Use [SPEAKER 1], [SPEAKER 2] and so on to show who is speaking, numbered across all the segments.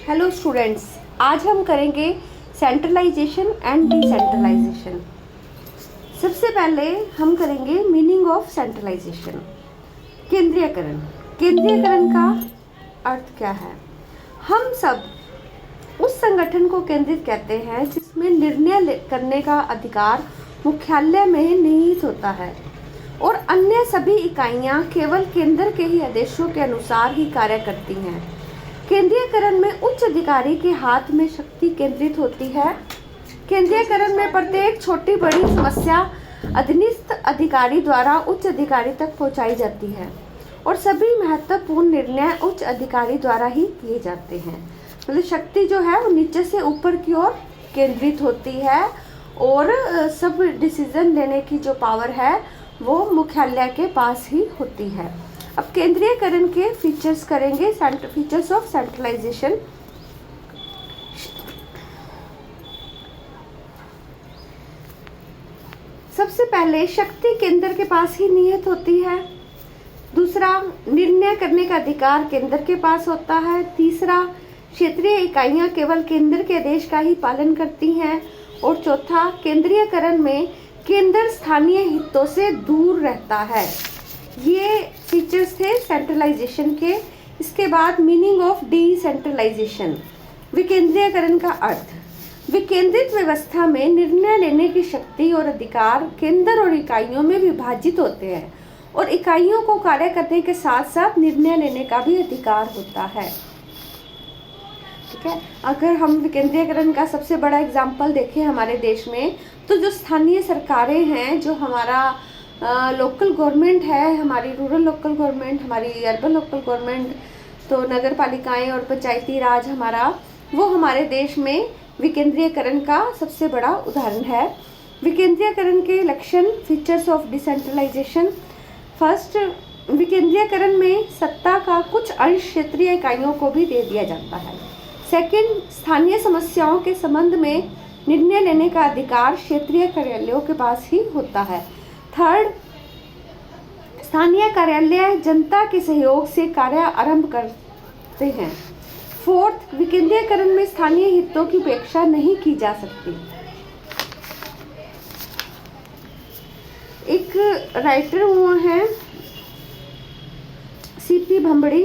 [SPEAKER 1] Hello students, आज हम करेंगे सेंट्रलाइजेशन एंड डिसेंट्रलाइजेशन। सबसे पहले हम करेंगे मीनिंग ऑफ सेंट्रलाइजेशन। केंद्रीयकरण। केंद्रीयकरण का अर्थ क्या है? हम सब उस संगठन को केंद्रित कहते हैं जिसमें निर्णय करने का अधिकार मुख्यालय में निहित होता है और अन्य सभी इकाइयां केवल केंद्र के ही आदेशों के अनुसार ही कार्य करती हैं। केंद्रीयकरण में उच्च अधिकारी के हाथ में शक्ति केंद्रित होती है। केंद्रीयकरण में प्रत्येक छोटी बड़ी समस्या अधीनस्थ अधिकारी द्वारा उच्च अधिकारी तक पहुंचाई जाती है और सभी महत्वपूर्ण निर्णय उच्च अधिकारी द्वारा ही किए जाते हैं। मतलब शक्ति जो है वो नीचे से ऊपर की ओर केंद्रित होती है और सब डिसीजन लेने की जो पावर है वो मुख्यालय के पास ही होती है। अब केंद्रीयकरण के फीचर्स करेंगे, फीचर्स ऑफ सेंट्रलाइजेशन। सबसे पहले शक्ति केंद्र के पास ही निहित होती है। दूसरा, निर्णय करने का अधिकार केंद्र के पास होता है। तीसरा, क्षेत्रीय इकाइयां केवल केंद्र के आदेश का ही पालन करती हैं। और चौथा, केंद्रीयकरण में केंद्र स्थानीय हितों से दूर रहता है। ये फीचर्स थे सेंट्रलाइजेशन के। इसके बाद मीनिंग ऑफ डिसेंट्रलाइजेशन। विकेंद्रीयकरण का अर्थ। विकेंद्रित व्यवस्था में निर्णय लेने की शक्ति और अधिकार केंद्र और इकाइयों में विभाजित होते हैं और इकाइयों को कार्य करने के साथ साथ निर्णय लेने का भी अधिकार होता है। ठीक है, अगर हम विकेंद्रीयकरण का सबसे बड़ा एग्जाम्पल देखें हमारे देश में, तो जो स्थानीय सरकारें हैं, जो हमारा लोकल गवर्नमेंट है, हमारी रूरल लोकल गवर्नमेंट, हमारी अर्बन लोकल गवर्नमेंट, तो नगर पालिकाएँ और पंचायती राज हमारा, वो हमारे देश में विकेंद्रीयकरण का सबसे बड़ा उदाहरण है। विकेंद्रीयकरण के लक्षण, फीचर्स ऑफ डिसेंट्रलाइजेशन। फर्स्ट, विकेंद्रीयकरण में सत्ता का कुछ अंश क्षेत्रीय इकाइयों को भी दे दिया जाता है। सेकंड, स्थानीय समस्याओं के संबंध में निर्णय लेने का अधिकार क्षेत्रीय कार्यालयों के पास ही होता है। थर्ड, स्थानीय कार्यालय जनता के सहयोग से कार्य आरंभ करते हैं। फोर्थ, विकेंद्रीयकरण में स्थानीय हितों की उपेक्षा नहीं की जा सकती। एक राइटर हुआ है सीपी भंबड़ी,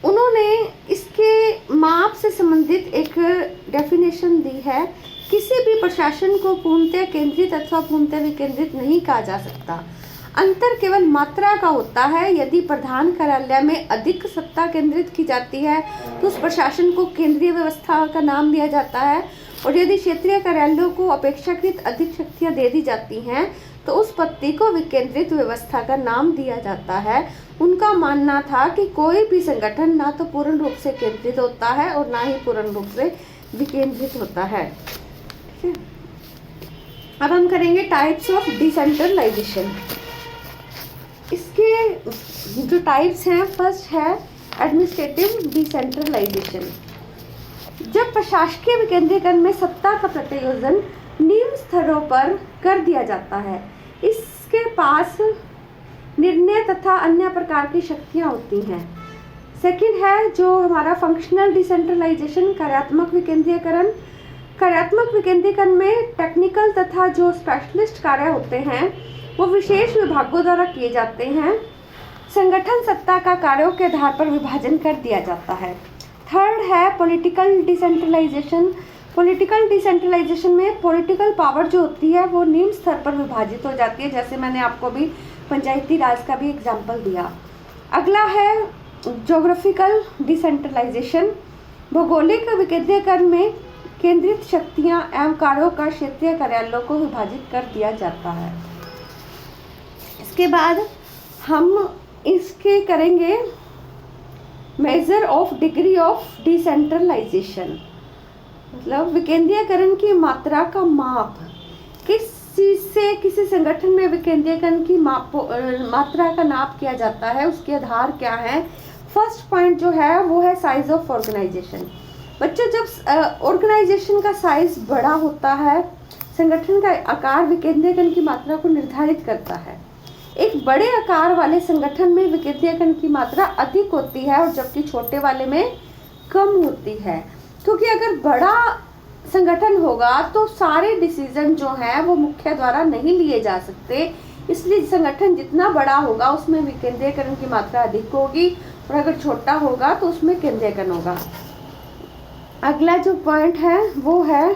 [SPEAKER 1] उन्होंने इसके माप से संबंधित एक डेफिनेशन दी है। किसी भी प्रशासन को पूर्णतः केंद्रित अथवा पूर्णतः विकेंद्रित नहीं कहा जा सकता। अंतर केवल मात्रा का होता है। यदि प्रधान कार्यालय में अधिक सत्ता केंद्रित की जाती है तो उस प्रशासन को केंद्रीय व्यवस्था का नाम दिया जाता है और यदि क्षेत्रीय कार्यालयों को अपेक्षाकृत अधिक शक्तियां दे दी जाती हैं तो उस पद्धति को विकेंद्रित व्यवस्था का नाम दिया जाता है। उनका मानना था कि कोई भी संगठन ना तो पूर्ण रूप से केंद्रित होता है और ना ही पूर्ण रूप से विकेंद्रित होता है। ठीक है, अब हम करेंगे टाइप्स ऑफ डिसेंट्रलाइजेशन। इसके जो टाइप्स हैं, फर्स्ट है एडमिनिस्ट्रेटिव डिसेंट्रलाइजेशन। जब प्रशासकीय विकेंद्रीकरण में सत्ता का प्रत्यायोजन निम्न स्तरों पर कर दिया जाता है, इसके पास निर्णय तथा अन्य प्रकार की शक्तियां होती हैं। सेकंड है जो हमारा फंक्शनल डिसेंट्रलाइजेशन, कार्यात्मक विकेंद्रीकरण। कार्यात्मक विकेंद्रीकरण में टेक्निकल तथा जो स्पेशलिस्ट कार्य होते हैं वो विशेष विभागों द्वारा किए जाते हैं। संगठन सत्ता का कार्यों के आधार पर विभाजन कर दिया जाता है। थर्ड है पॉलिटिकल डिसेंट्रलाइजेशन। पॉलिटिकल डिसेंट्रलाइजेशन में पॉलिटिकल पावर जो होती है वो निम्न स्तर पर विभाजित हो जाती है, जैसे मैंने आपको भी पंचायती राज का भी एग्जाम्पल दिया। अगला है ज्योग्राफिकल डिसेंट्रलाइजेशन। भौगोलिक विकेंद्रीकरण में केंद्रित शक्तियां एवं कार्यों का क्षेत्रीय कार्यालयों को विभाजित कर दिया जाता है। इसके बाद हम इसके करेंगे measure of degree of decentralization. मतलब विकेंद्रीकरण की मात्रा का माप। किस चीज़ से किसी संगठन में विकेंद्रीकरण की मात्रा का नाप किया जाता है, उसके आधार क्या है? फर्स्ट पॉइंट जो है वो है साइज ऑफ ऑर्गेनाइजेशन। बच्चों, जब ऑर्गेनाइजेशन का साइज बड़ा होता है, संगठन का आकार विकेंद्रीकरण की मात्रा को निर्धारित करता है। एक बड़े आकार वाले संगठन में विकेंद्रीकरण की मात्रा अधिक होती है और जबकि छोटे वाले में कम होती है, क्योंकि अगर बड़ा संगठन होगा तो सारे डिसीजन जो हैं वो मुख्य द्वारा नहीं लिए जा सकते, इसलिए संगठन जितना बड़ा होगा उसमें विकेंद्रीकरण की मात्रा अधिक होगी और अगर छोटा होगा तो उसमें केंद्रीकरण होगा। अगला जो पॉइंट है वो है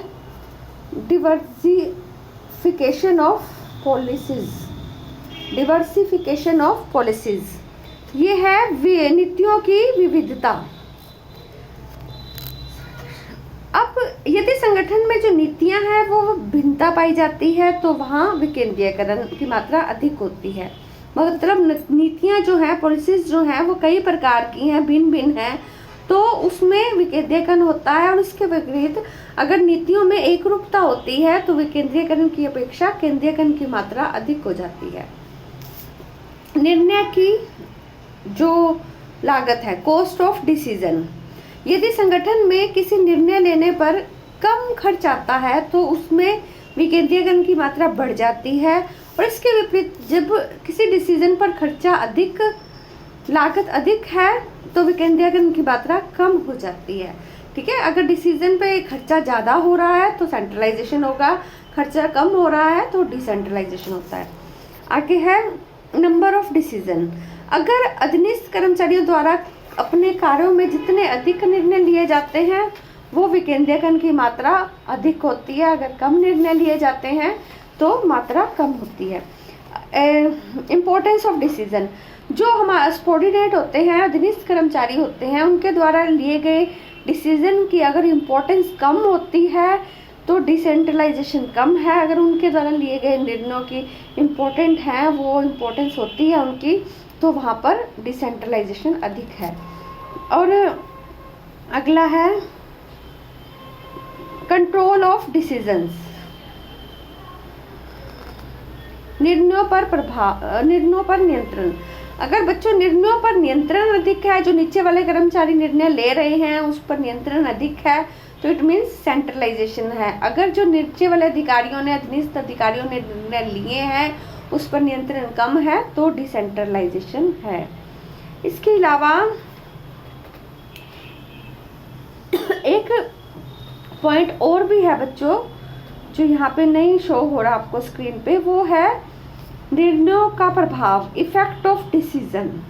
[SPEAKER 1] diversification of policies. Diversification of policies ये है नीतियों की विविधता। अब यदि संगठन में जो नीतियां हैं वो भिन्नता पाई जाती है तो वहाँ विकेंद्रीकरण की मात्रा अधिक होती है। मतलब नीतियां जो हैं, पॉलिसीज जो हैं वो कई प्रकार की हैं, भिन्न भिन्न हैं, तो उसमें विकेंद्रीकरण होता है। और इसके विपरीत अगर नीतियों में एक रूपता होती है तो विकेंद्रीकरण की अपेक्षा केंद्रीकरण की मात्रा अधिक हो जाती है। निर्णय की जो लागत है, कॉस्ट ऑफ डिसीजन, यदि संगठन में किसी निर्णय लेने पर कम खर्च आता है तो उसमें विकेंद्रीकरण की मात्रा बढ़ जाती है। और इसके विपरीत जब किसी डिसीजन पर खर्चा अधिक, लागत अधिक है तो विकेंद्रीकरण की मात्रा कम हो जाती है। ठीक है, अगर डिसीजन पे खर्चा ज़्यादा हो रहा है तो सेंट्रलाइजेशन होगा, खर्चा कम हो रहा है तो डिसेंट्रलाइजेशन होता है। आगे है नंबर ऑफ डिसीजन। अगर अधीनस्थ कर्मचारियों द्वारा अपने कार्यों में जितने अधिक निर्णय लिए जाते हैं वो विकेंद्रीकरण की मात्रा अधिक होती है, अगर कम निर्णय लिए जाते हैं तो मात्रा कम होती है। इम्पोर्टेंस ऑफ डिसीजन, जो हमारे सबॉर्डिनेट होते हैं, अधीनस्थ कर्मचारी होते हैं, उनके द्वारा लिए गए डिसीजन की अगर इम्पोर्टेंस कम होती है तो डिसेंट्रलाइजेशन कम है। अगर उनके द्वारा लिए गए निर्णयों की इम्पोर्टेंट हैं, वो इम्पोर्टेंस होती है उनकी, तो वहाँ पर डिसेंट्रलाइजेशन अधिक है। और अगला है कंट्रोल ऑफ डिसीजंस, निर्णयों पर प्रभाव, निर्णयों पर नियंत्रण। अगर बच्चों निर्णयों पर नियंत्रण अधिक है, जो नीचे वाले कर्मचारी निर्णय ले रहे हैं उस पर नियंत्रण अधिक है तो इट मीन्स सेंट्रलाइजेशन है। अगर जो नीचे वाले अधिकारियों ने, अधीनस्थ अधिकारियों ने निर्णय लिए हैं उस पर नियंत्रण कम है तो डिसेंट्रलाइजेशन है। इसके अलावा एक पॉइंट और भी है बच्चों जो यहाँ पे नहीं शो हो रहा आपको स्क्रीन पे, वो है निर्णयों का प्रभाव, इफेक्ट ऑफ डिसीजन।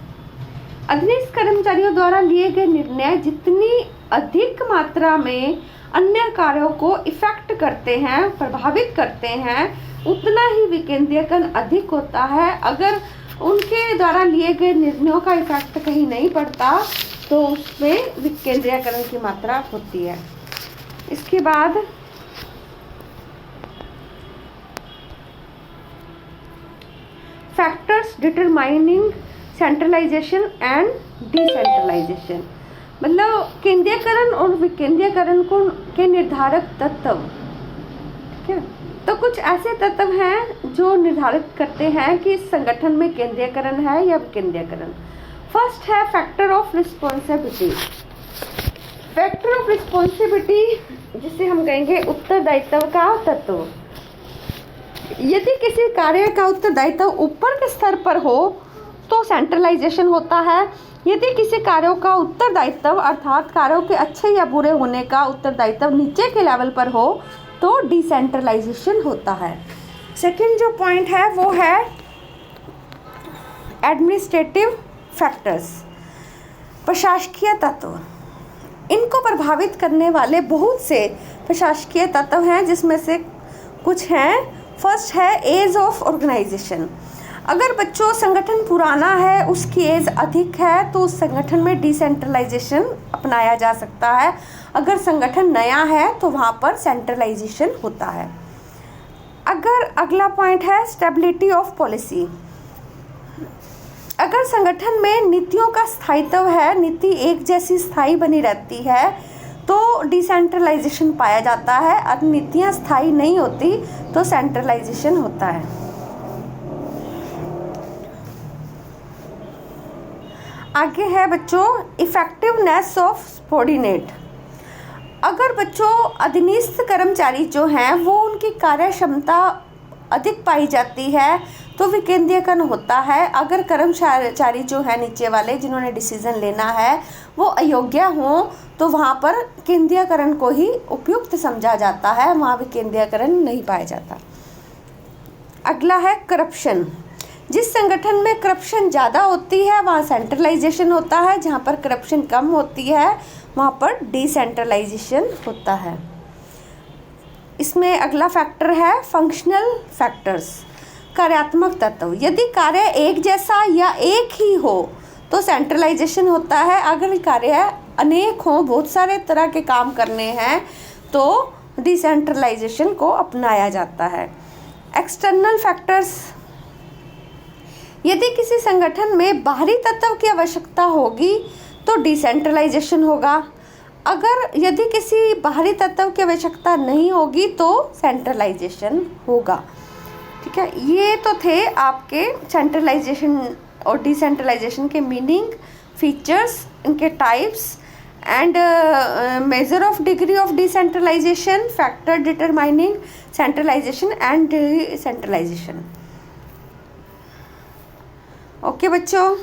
[SPEAKER 1] अधीनस्थ कर्मचारियों द्वारा लिए गए निर्णय जितनी अधिक मात्रा में अन्य कार्यों को इफेक्ट करते हैं, प्रभावित करते हैं, उतना ही विकेंद्रीकरण अधिक होता है। अगर उनके द्वारा लिए गए निर्णयों का इफेक्ट कहीं नहीं पड़ता तो उसमें विकेंद्रीकरण की मात्रा होती है। इसके बाद factors determining centralization and decentralization, मतलब केंद्रीकरण और विकेंद्रीकरण को के निर्धारक तत्व। ठीक है, तो कुछ ऐसे तत्व हैं जो निर्धारित करते हैं कि इस संगठन में केंद्रीकरण है या विकेंद्रीकरण। फर्स्ट है factor of responsibility. Factor of responsibility जिसे हम कहेंगे उत्तरदायित्व का तत्व। यदि किसी कार्य का उत्तरदायित्व ऊपर के स्तर पर हो तो सेंट्रलाइजेशन होता है। यदि किसी कार्यों का उत्तरदायित्व अर्थात कार्यों के अच्छे या बुरे होने का उत्तरदायित्व नीचे के लेवल पर हो तो डिसेंट्रलाइजेशन होता है। सेकंड जो पॉइंट है वो है एडमिनिस्ट्रेटिव फैक्टर्स, प्रशासकीय तत्व। इनको प्रभावित करने वाले बहुत से प्रशासकीय तत्व हैं जिसमें से कुछ हैं। फर्स्ट है एज ऑफ ऑर्गेनाइजेशन। अगर बच्चों संगठन पुराना है, उसकी एज अधिक है तो उस संगठन में डिसेंट्रलाइजेशन अपनाया जा सकता है। अगर संगठन नया है तो वहाँ पर सेंट्रलाइजेशन होता है। अगर अगला पॉइंट है स्टेबिलिटी ऑफ पॉलिसी। अगर संगठन में नीतियों का स्थायित्व है, नीति एक जैसी स्थायी बनी रहती है तो डिसेंट्रलाइजेशन पाया जाता है। अगर नीतियाँ स्थायी नहीं होती तो सेंट्रलाइजेशन होता है। आगे है बच्चों इफेक्टिवनेस ऑफ सबॉर्डिनेट। अगर बच्चों अधीनस्थ कर्मचारी जो हैं वो उनकी कार्य क्षमता अधिक पाई जाती है तो विकेंद्रीयकरण होता है। अगर कर्मचारी जो है नीचे वाले जिन्होंने डिसीजन लेना है वो अयोग्य हों तो वहाँ पर केंद्रीयकरण को ही उपयुक्त समझा जाता है, वहाँ विकेंद्रीयकरण नहीं पाया जाता। अगला है करप्शन। जिस संगठन में करप्शन ज़्यादा होती है वहाँ सेंट्रलाइजेशन होता है, जहाँ पर करप्शन कम होती है वहाँ पर डिसेंट्रलाइजेशन होता है। इसमें अगला फैक्टर है फंक्शनल फैक्टर्स, कार्यात्मक तत्व। यदि कार्य एक जैसा या एक ही हो तो सेंट्रलाइजेशन होता है। अगर कार्य अनेक हों, बहुत सारे तरह के काम करने हैं तो डिसेंट्रलाइजेशन को अपनाया जाता है। एक्सटर्नल फैक्टर्स, यदि किसी संगठन में बाहरी तत्व की आवश्यकता होगी तो डिसेंट्रलाइजेशन होगा। अगर यदि किसी बाहरी तत्व की आवश्यकता नहीं होगी तो सेंट्रलाइजेशन होगा। ठीक है, ये तो थे आपके सेंट्रलाइजेशन और डिसेंट्रलाइजेशन के मीनिंग, फीचर्स, इनके types and measure of degree of decentralization, factor determining centralization and decentralization. Okay बच्चों।